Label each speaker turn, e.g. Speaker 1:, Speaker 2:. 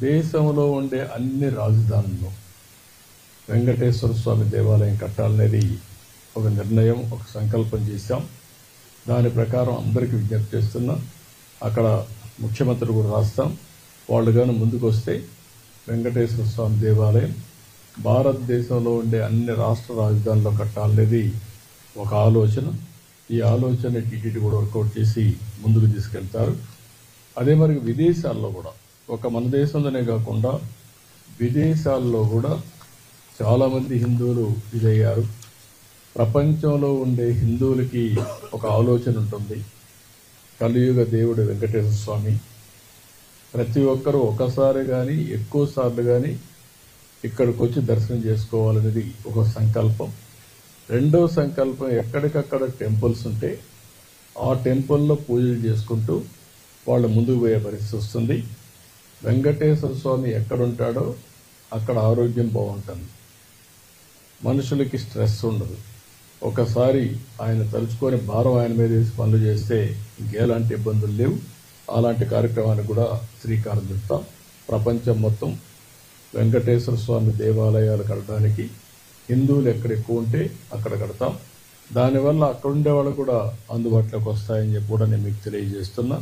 Speaker 1: దేశంలో ఉండే అన్ని రాజధానుల్లో వెంకటేశ్వర స్వామి దేవాలయం కట్టాలనేది ఒక నిర్ణయం, ఒక సంకల్పం చేశాం. దాని ప్రకారం అందరికీ విజ్ఞప్తి చేస్తున్నా. అక్కడ ముఖ్యమంత్రి కూడా రాస్తాం. వాళ్ళు కానీ ముందుకు వస్తే వెంకటేశ్వర స్వామి దేవాలయం భారతదేశంలో ఉండే అన్ని రాష్ట్ర రాజధానుల్లో కట్టాలనేది ఒక ఆలోచన. ఈ ఆలోచన టీటీడీ కూడా వర్కౌట్ చేసి ముందుకు తీసుకెళ్తారు. అదే మరి విదేశాల్లో కూడా, ఒక మన దేశంలోనే కాకుండా విదేశాల్లో కూడా చాలామంది హిందువులు ఇదయ్యారు. ప్రపంచంలో ఉండే హిందువులకి ఒక ఆలోచన ఉంటుంది. కలియుగ దేవుడు వెంకటేశ్వర స్వామి, ప్రతి ఒక్కరూ ఒకసారి కానీ ఎక్కువ సార్లు కానీ ఇక్కడికి వచ్చి దర్శనం చేసుకోవాలనేది ఒక సంకల్పం. రెండో సంకల్పం, ఎక్కడికక్కడ టెంపుల్స్ ఉంటే ఆ టెంపుల్లో పూజలు చేసుకుంటూ వాళ్ళు ముందుకు పోయే పరిస్థితి వస్తుంది. వెంకటేశ్వర స్వామి ఎక్కడుంటాడో అక్కడ ఆరోగ్యం బాగుంటుంది, మనుషులకి స్ట్రెస్ ఉండదు. ఒకసారి ఆయన తలుచుకొని భారం ఆయన మీద వేసి పనులు చేస్తే ఇంకేలాంటి ఇబ్బందులు లేవు. అలాంటి కార్యక్రమానికి కూడా శ్రీకారం చుడతాం. ప్రపంచం మొత్తం వెంకటేశ్వర స్వామి దేవాలయాలు కట్టడానికి హిందువులు ఎక్కడ ఎక్కువ ఉంటే అక్కడ కడతాం. దానివల్ల అక్కడ ఉండే వాళ్ళు కూడా అందుబాటులోకి వస్తాయని చెప్పి కూడా నేను మీకు తెలియజేస్తున్నా.